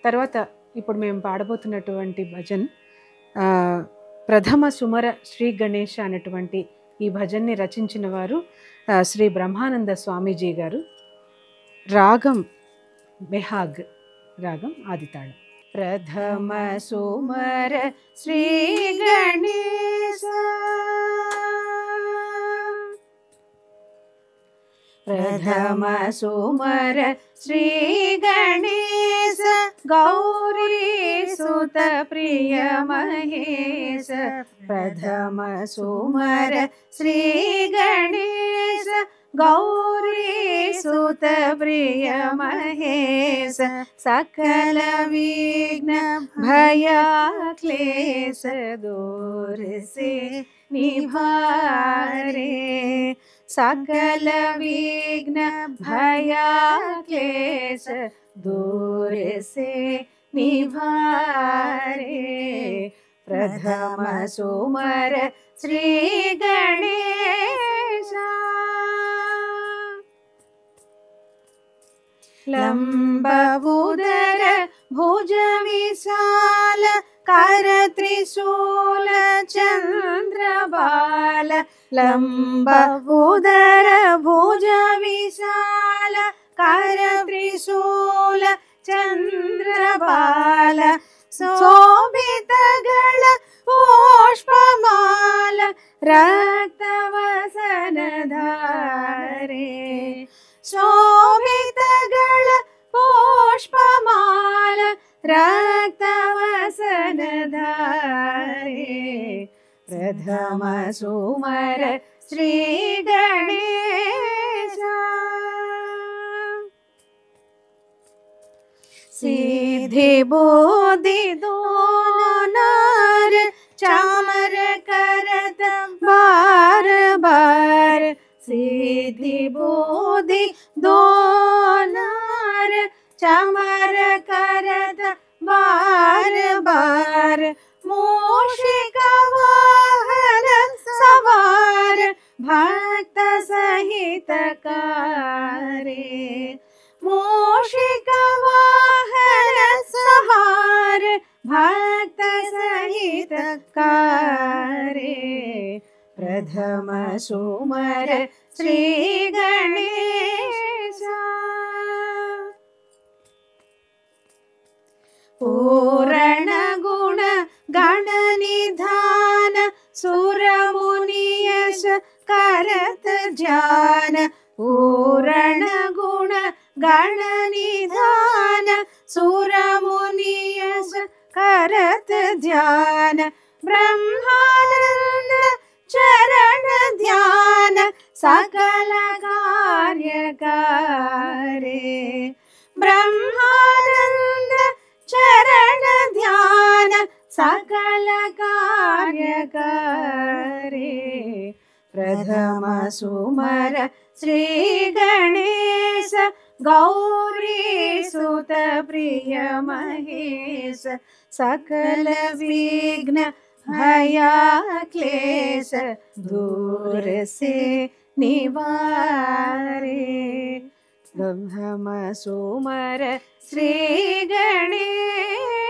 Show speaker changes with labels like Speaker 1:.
Speaker 1: తర్వాత ఇప్పుడు మేము పాడబోతున్నటువంటి భజన్ ప్రథమ సుమర శ్రీ గణేష అనేటువంటి ఈ భజన్ని రచించిన వారు శ్రీ బ్రహ్మానంద స్వామీజీ గారు. రాగం బెహాగ్, రాగం ఆదితాళం. ప్రథమ సుమర శ్రీ గణేశ, ప్రథమ సుమర శ్రీ గణేశ, గౌరీ సుత ప్రియ మహేశ. ప్రథమ సుమర శ్రీ గణేశ, గౌరీ సుత ప్రియ మహేశ. సకల విఘ్న భయ క్లేశ दूर से निवारे. सकल विघ्न भय क्लेश दूर से निवारे. प्रथम सुमर श्री गणेश. लंब उदर भुज विशाल, कर त्रिशूल चंद्रबाल. लंब उदर भुज विशाल, कर त्रिशूल चंद्रबाल. शोभित गळ पुष्पमाल, रक्तवसन धारे. शोभित गळ पुष्पमाल, रक्तवसन धारे. प्रथम सुमर श्री गणेश. सीधे बोधि दोनर, चामर करत बार बार. सीधी बोधि दोनर, चामर करत बार बार. मूषिक वाहन सवार, भक्त सहित कारे. मूषिक वाहन सवार, भक्त सहित कारे. प्रथम सुमर श्री गणेश. पूर्ण गुण गण निधान, सुर मुनि यश करत ध्यान. पूर्ण गुण गण निधान, सुर मुनि यश करत ध्यान. ब्रह्मानंद चरण ध्यान, सकल कार्य करे. ब्रह्मानंद चरण ध्यान, सकल कार्य करे. प्रथम सुमर श्री गणेश, गौरी सुत प्रिय महेश. सकल विघ्न भय क्लेश दूर से निवारे. प्रथम सुमर श्री गणेश.